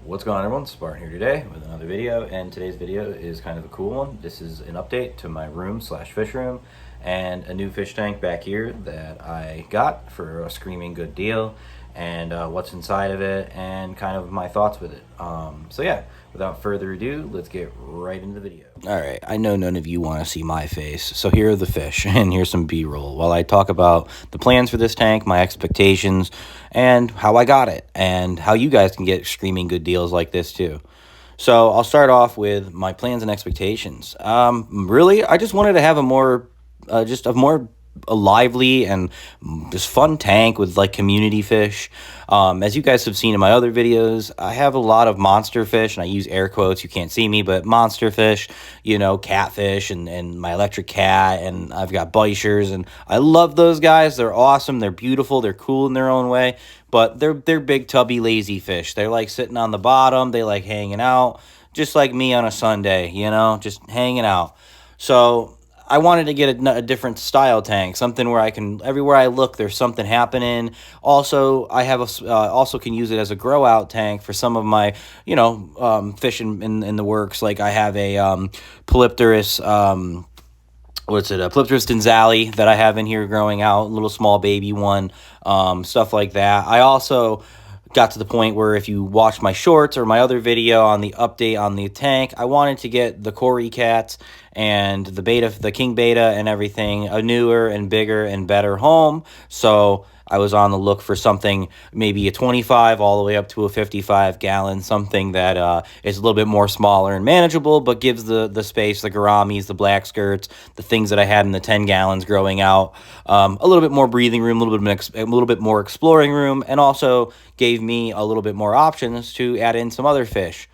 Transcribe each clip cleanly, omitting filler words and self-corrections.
What's going on, everyone? Spartan here today with another video, and today's video is kind of a cool one. This is an update to my room slash fish room and a new fish tank back here that I got for a screaming good deal, and what's inside of it and kind of my thoughts with it. So yeah, without further ado, let's get right into the video. All right, I know none of you want to see my face, so here are the fish and here's some B-roll while I talk about the plans for this tank, my expectations, and how I got it, and how you guys can get screaming good deals like this too. So I'll start off with my plans and expectations. Really, I just wanted to have a more a lively and just fun tank with like community fish. As you guys have seen in my other videos, I have a lot of monster fish, and I use air quotes. You can't see me, but monster fish, you know, catfish and my electric cat, and I've got bichers, and I love those guys. They're awesome. They're beautiful. They're cool in their own way, but they're big, tubby, lazy fish. They're like sitting on the bottom. They like hanging out, just like me on a Sunday, you know, just hanging out. So I wanted to get a different style tank, something where I can, everywhere I look, there's something happening. Also, I have also can use it as a grow out tank for some of my, fish in the works. Like I have a Polypterus, a Polypterus denzali that I have in here growing out, a little small baby one, stuff like that. I also got to the point where if you watch my shorts or my other video on the update on the tank, I wanted to get the Cory cats and the king beta and everything a newer and bigger and better home. So I was on the look for something, maybe a 25 all the way up to a 55 gallon, something that is a little bit more smaller and manageable, but gives the space, the gouramis, the black skirts, the things that I had in the 10 gallons growing out, a little bit more breathing room, a little bit more exploring room, and also gave me a little bit more options to add in some other fish.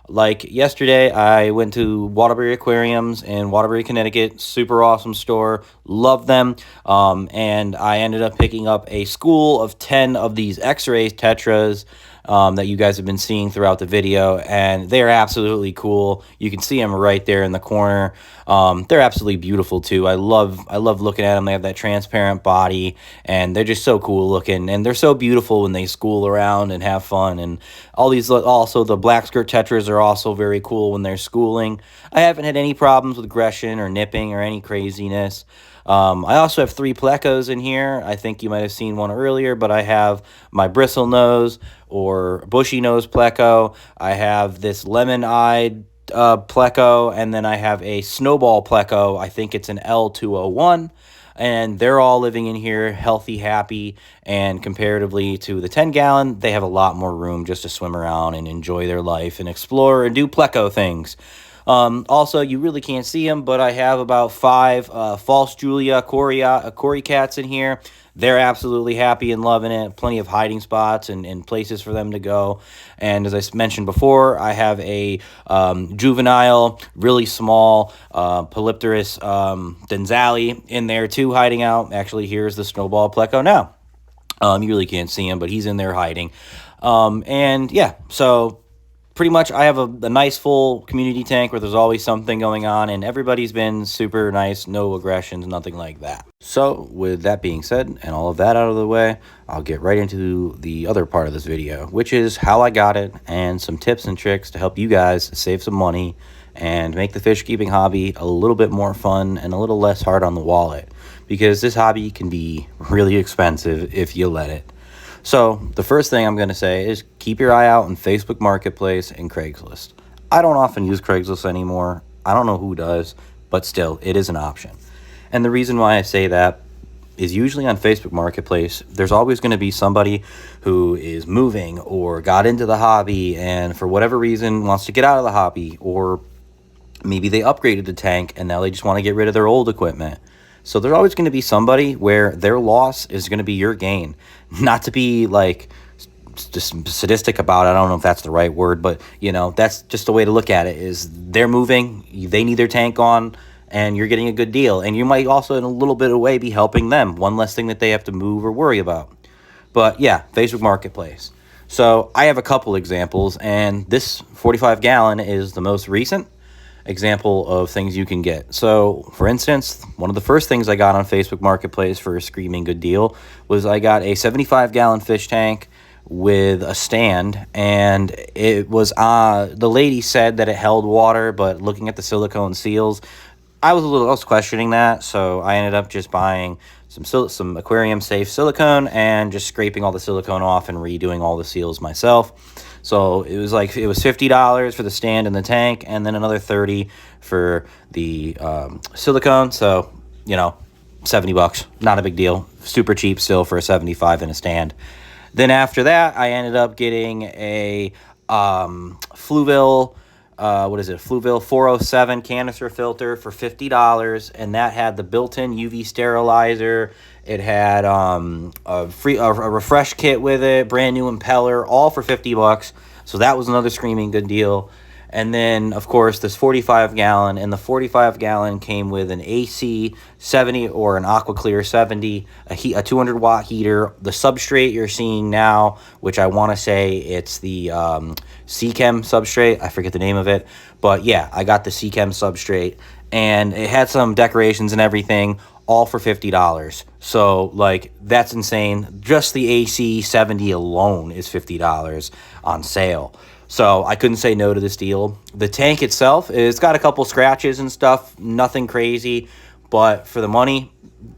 Like yesterday, I went to Waterbury Aquariums in Waterbury, Connecticut. Super awesome store. Love them. And I ended up picking up a school of 10 of these X-ray tetras that you guys have been seeing throughout the video, and they're absolutely cool. You can see them right there in the corner. They're absolutely beautiful too. I love looking at them. They have that transparent body, and they're just so cool looking, and they're so beautiful when they school around and have fun. And all these, also the black skirt tetras are also very cool when they're schooling. I haven't had any problems with aggression or nipping or any craziness. I also have 3 plecos in here. I think you might have seen one earlier, but I have my bristle nose or bushy nose pleco. I have this lemon-eyed pleco, and then I have a snowball pleco. I think it's an L201, and they're all living in here healthy, happy, and comparatively to the 10 gallon, they have a lot more room just to swim around and enjoy their life and explore and do pleco things. Also, you really can't see them, but I have about 5 false Julia Cory cats in here. They're absolutely happy and loving it. Plenty of hiding spots and places for them to go. And as I mentioned before, I have a juvenile, really small Polypterus denzali in there too, hiding out. Actually, here's the snowball pleco now. You really can't see him, but he's in there hiding. And yeah, so pretty much I have a nice full community tank where there's always something going on, and everybody's been super nice, no aggressions, nothing like that. So with that being said and all of that out of the way, I'll get right into the other part of this video, which is how I got it and some tips and tricks to help you guys save some money and make the fish keeping hobby a little bit more fun and a little less hard on the wallet, because this hobby can be really expensive if you let it. So the first thing I'm going to say is keep your eye out on Facebook Marketplace and Craigslist. I don't often use Craigslist anymore. I don't know who does, but still, it is an option. And the reason why I say that is usually on Facebook Marketplace, there's always going to be somebody who is moving or got into the hobby and for whatever reason wants to get out of the hobby, or maybe they upgraded the tank and now they just want to get rid of their old equipment. So there's always going to be somebody where their loss is going to be your gain. Not to be like just sadistic about it, I don't know if that's the right word, but you know, that's just the way to look at it. Is they're moving, they need their tank on, and you're getting a good deal, and you might also in a little bit of way be helping them, one less thing that they have to move or worry about. But yeah, Facebook Marketplace. So I have a couple examples, and this 45 gallon is the most recent example of things you can get. So for instance, one of the first things I got on Facebook Marketplace for a screaming good deal was I got a 75 gallon fish tank with a stand, and it was the lady said that it held water, but looking at the silicone seals, I was questioning that, so I ended up just buying some aquarium safe silicone and just scraping all the silicone off and redoing all the seals myself. So it was $50 for the stand and the tank, and then another 30 for the silicone. So, you know, 70 bucks, not a big deal. Super cheap still for a 75 in a stand. Then after that, I ended up getting a Fluville, Fluville 407 canister filter for $50, and that had the built-in UV sterilizer. It had a refresh kit with it, brand new impeller, all for 50 bucks. So that was another screaming good deal. And then, of course, this 45-gallon, and the 45-gallon came with an AC 70 or an AquaClear 70, a 200-watt heater. The substrate you're seeing now, which I want to say it's the Seachem substrate. I forget the name of it. But, yeah, I got the Seachem substrate. And it had some decorations and everything, all for $50. So, like, that's insane. Just the AC 70 alone is $50 on sale. So I couldn't say no to this deal. The tank itself, it's got a couple scratches and stuff, nothing crazy, but for the money,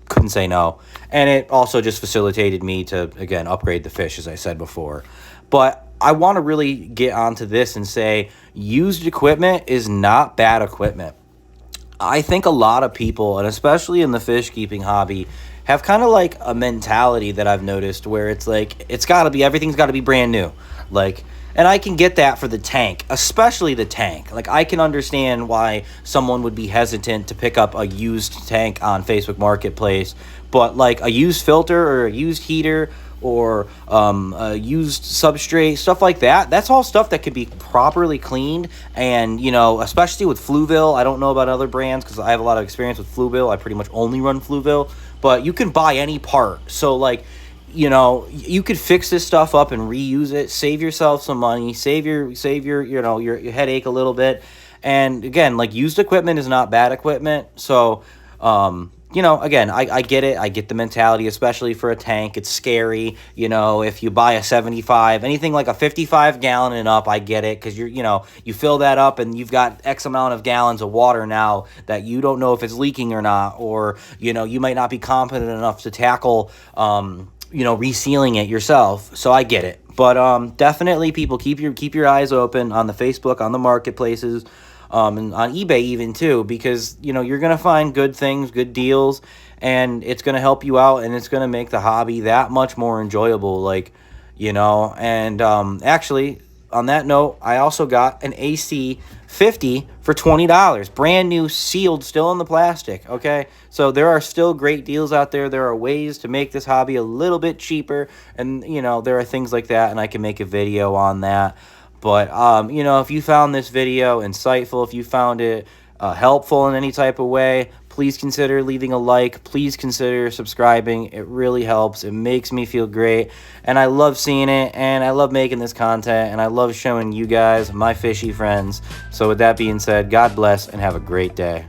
couldn't say no. And it also just facilitated me to, again, upgrade the fish, as I said before. But I want to really get onto this and say used equipment is not bad equipment. I think a lot of people, and especially in the fish keeping hobby, have kind of like a mentality that I've noticed where it's like, everything's got to be brand new. Like, and I can get that for the tank, especially the tank. Like, I can understand why someone would be hesitant to pick up a used tank on Facebook Marketplace. But, like, a used filter or a used heater or a used substrate, stuff like that, that's all stuff that could be properly cleaned. And, you know, especially with Fluville, I don't know about other brands because I have a lot of experience with Fluville. I pretty much only run Fluville. But you can buy any part. So, like, you know, you could fix this stuff up and reuse it, save yourself some money, save your your headache a little bit. And again, like, used equipment is not bad equipment. So, you know, again, I get it. I get the mentality, especially for a tank. It's scary. You know, if you buy a 75, anything like a 55-gallon and up, I get it, because you fill that up and you've got X amount of gallons of water now that you don't know if it's leaking or not, or, you know, you might not be competent enough to tackle resealing it yourself. So I get it. But definitely, people, keep your eyes open on the Facebook, on the marketplaces, and on eBay even too, because you're gonna find good things, good deals, and it's gonna help you out, and it's gonna make the hobby that much more enjoyable. Like, and actually, on that note, I also got an AC 50 for $20, brand new, sealed, still in the plastic. Okay, so there are still great deals out there. There are ways to make this hobby a little bit cheaper, and there are things like that, and I can make a video on that. But if you found this video insightful, if you found it helpful in any type of way, please consider leaving a like. Please consider subscribing. It really helps. It makes me feel great. And I love seeing it. And I love making this content. And I love showing you guys, my fishy friends. So with that being said, God bless and have a great day.